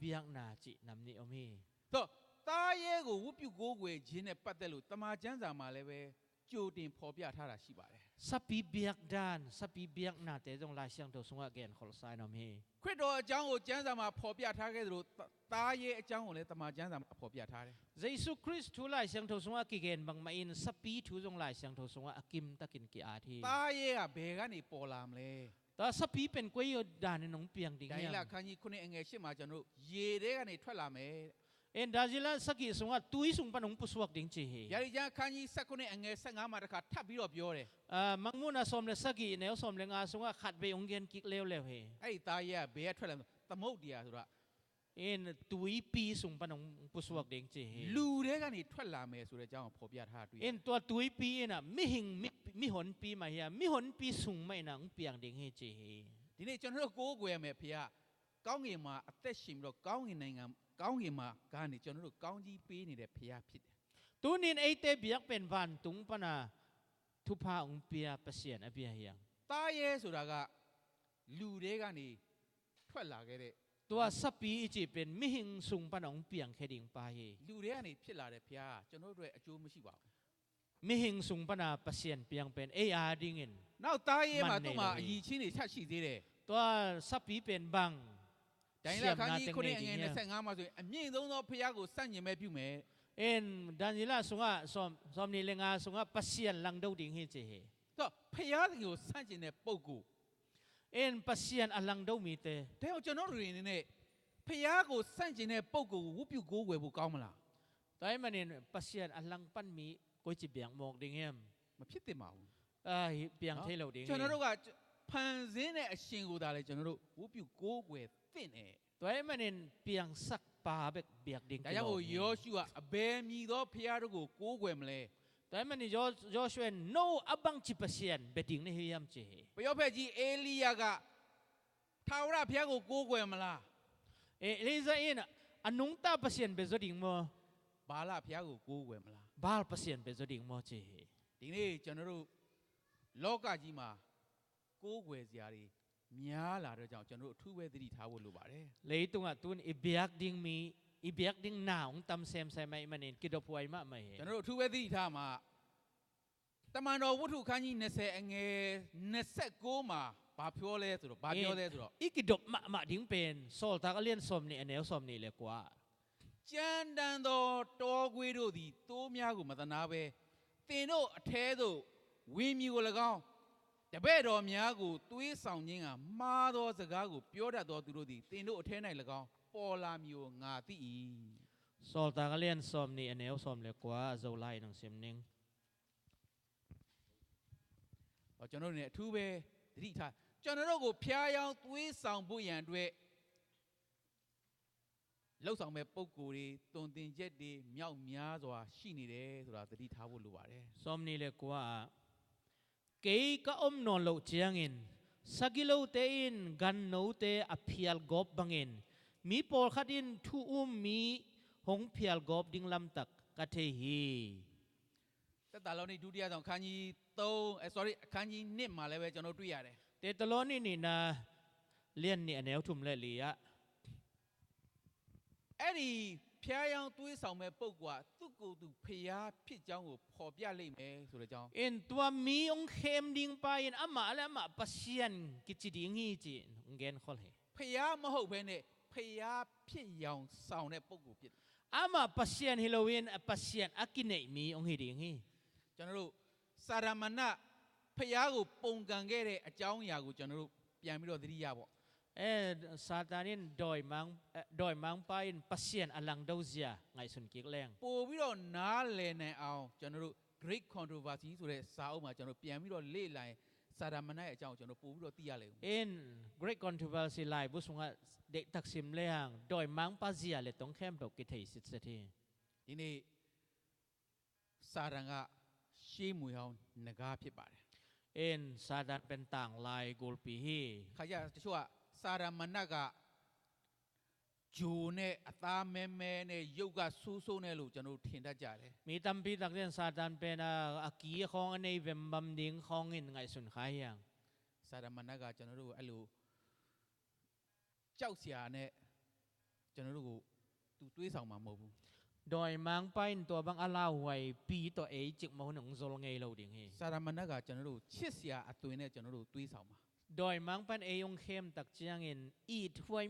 biak na chi nam ni omi တော့တားရဲကိုဝတ်ပြုကိုးကွယ်ခြင်းနဲ့ပတ်သက်လို့တမန်ကျမ်းစာမှာလည်းပဲကြိုတင်ဖော်ပြထားတာရှိပါတယ် sapi biak dan sapi biak na te dong lai siang to sunga gen khol sai no mi ခရစ်တော်အကြောင်းကိုကျမ်းစာမှာဖော်ပြထားခဲ့သလိုတားရဲအကြောင်းကိုလည်းတမန်ကျမ်းစာမှာဖော်ပြထားတယ် Jesus Christ thu lai siang to sunga ki gen bang ma in sapi thu dong lai siang to sunga akim takin ki a thi တားရဲကဘယ်ကနေပေါ်လာမလဲ ta sapi pen koi yo dan nong piang ding ဒါကြီး ya လားခန်းကြီး9အငယ်8မှာကျွန်တော်တို့ရေထဲကနေထွက်လာမယ် en dajila saki sunga tui sung panong pusuak ding chi he ယာရီကျမ်းခန်းကြီး19အငယ်15မှာတခါထပ်ပြီးတော့ပြောတယ် mangmu na som le saki neo som le nga sunga khat be ong gen kik lew lew he အဲ့ဒီတားရဲကဘယ်ကထွက်လာမလဲသမုတ်တရားဆိုတာ en tui pi sung panong pusuak ding chi he လူထဲကနေထွက်လာမယ်ဆိုတဲ့အကြောင်းကိုဖော်ပြထားတွေ့ en tua tui pi na mi hing mi hon pi ma ya mi hon pi sung mai na ong piang ding he chi he ဒီနေ့ကျွန်တော်တို့ကိုးကွယ်မယ်ဖေကကောင်းကင်မှာအသက်ရှင်ပြီးတော့ကောင်းကင်နိုင်ငံကောင်းကင်မှာကနေကျွန်တော်တို့ကောင်းကြီးပေးနေတဲ့ဖေဖြစ်တယ် tunin ei te biak pen van tung pana thu pha ong pia pasien a pia hiang တားရဲဆိုတာကလူတွေကနေထွက်လာခဲ့တဲ့ tua sapi chi pen mi hing sung panong piang kheding pa he လူတွေကနေဖြစ်လာတဲ့ဖေကကျွန်တော်တို့အတွက်အကျိုးမရှိပါဘူး mi hing sung pana pasien piang pen ei a ding in နောက်တားရဲမှာသူ့မှာအည်ချင်းတွေချက်ရှိသေးတယ် tua sapi pen bang ဒိုင်းလာခန်းကြီး9အငယ်25မှာဆိုရင်အမြင့်ဆုံးသောဖေကိုစန့်ကျင်မဲ့ပြုမယ် en danila sunga som ni lenga sunga pasien lang do ding he che he တော့ဖေကိုစန့်ကျင်တဲ့ပုံကို en pasien alang do mi te ဒါကြောင့်ကျွန်တော်တို့တွေအနေနဲ့ဖေကိုစန့်ကျင်တဲ့ပုံကိုဝတ်ပြုကိုးကွယ်ဖို့ကောင်းမလား tai manin pasien alang pan mi koi chi biang mok ding hem မဖြစ်သင့်ပါဘူး ai piang the lo ding ကျွန်တော်တို့ကဖန်ဆင်းတဲ့အရှင်ကိုသာလေကျွန်တော်တို့ဝတ်ပြုကိုးကွယ်သင့်တယ် toy manin piang sak pa bek biak ding ဒါကြောင့်မို့ယောရှုကအဘယ်မည်သောဖျားတို့ကိုကိုးကွယ်မလဲ toy manin Joshua no abang chi pasien beding ne hiam che ပယောဖက်ကြီးအေလိယကထာဝရဘုရားကိုကိုးကွယ်မလား Eliza in anung ta pasien be zoding mo ဘာလဘုရားကိုကိုးကွယ်မလား bal pasien be zoding mo che ဒီနေ့ကျွန်တော်တို့လောကကြီးမှာကိုးကွယ်စရာတွေများလာတဲ့ကြောင့်ကျွန်တော်တို့အထူးပဲသတိထားဖို့လိုပါတယ် leitunga tun i biak ding mi i biak ding na ong tam sem sai mai manin kidopuai ma mai ကျွန်တော်တို့အထူးပဲသတိထားမှာတမန်တော်ဝတ္ထုခန်းကြီး20အငယ်29မှာဘာပြောလဲဆိုတော့ဘာပြောလဲဆိုတော့ ikidop ma ding pen sol ta ka lien som ni anel som ni le kwa ကြမ်းတမ်းသောတောခွေးတို့သည်တိုးများကိုမသနာပဲသင်တို့အထဲသို့ဝင်းမြူကို၎င်းတပည့်တော်များကိုသွေးဆောင်ခြင်းကမှားသောစကားကိုပြောတတ်သောသူတို့သည်သင်တို့အထဲ၌၎င်းပေါ်လာမည်ကိုငါသိ၏ sol ta ka lien som ni anel som le kwa zo lai nang sim ning ကျွန်တော်တို့ ਨੇ အထူးပဲသတိထားကျွန်တော်တို့ကိုဖျားယောင်းသွေးဆောင်ဖို့ရန်အတွက်လှုပ်ဆောင်မဲ့ပုံကိုယ်တွေတုံတင်ချက်တွေမြောက်များစွာရှိနေတယ်ဆိုတာသတိထားဖို့လိုပါတယ် som ni le kwa ke ka om non lo chiang in sagilo te in gan no te aphial gop bangin mi por khatin thu mi hong phial gop ding lam tak ka the hi သက်တာလောနိဒုတိယဆောင်ခန်းကြီး3 sorry အခန်းကြီး1မှာလည်းပဲကျွန်တော်တွေ့ရတယ် te taloni ni na lien ni anel thum le li ya အဲ့ဒီဖျားယောင်းသွေးဆောင်မဲ့ပုံကသူ့ကိုယ်သူဖျားဖြစ်ကြောင်းကိုဖော်ပြလိုက်မယ်ဆိုတဲ့အကြောင်း in tua mi ong khem ding pa in ama la ma pasien ki chi ding hi chi ngen khol he ဖျားမဟုတ်ဘဲနဲ့ဖျားဖြစ်ယောင်ဆောင်တဲ့ပုံကိုဖြစ် ama pasien halloween pasien akine mi ong hi ding hi ကျွန်တော်တို့စာရမဏဖျားကိုပုံကန်ခဲ့တဲ့အကြောင်းအရာကိုကျွန်တော်တို့ပြန်ပြီးတော့သတိရပေါ့ satanin doi mang pa in pasien alang do zia ngai sun kik leng ပို့ပြီးတော့နားလည်နိုင်အောင်ကျွန်တော်တို့ great controversy ဆိုတဲ့စာအုပ်မှာကျွန်တော်ပြန်ပြီးတော့လေ့လာရင်စာရမဏရဲ့အကြောင်းကျွန်တော်ပို့ပြီးတော့သိရလိမ့်မယ် in great controversy lai bu sunga de taksim leng doi mang pa zia le tong khem do ki thei sit sathi ဒီနေ့စာရန်ကရှေးမွေဟောင်းငကားဖြစ်ပါတယ် in sadan pen tang lai gol pi hi ခါကြတချို့ကစာရမဏကဂျိုနဲ့အသားမဲမဲနဲ့ရုပ်ကဆိုးဆိုးနဲ့လို့ကျွန်တော်ထင်တတ်ကြတယ် mi tam pi tak den sadan pen aki khong anei vem bam ding khong in ngai sun khai yang စာရမဏကကျွန်တော်တို့အဲ့လိုကြောက်စရာနဲ့ ကျွန်တော်တို့ကိုသူတွေးဆောင်မှာမဟုတ်ဘူး โดยมังไปตัวบางอาลาหวยปีตัวเอจิกมาหนงโซลไงเราดิ่งเฮ စာရမဏေကကျွန်တော်တို့ချစ်စရာအသွင်နဲ့ကျွန်တော်တို့တွေးဆောင်မှာ โดยมังเป็นเอยงเข้มตักเจียงเงินอีถวย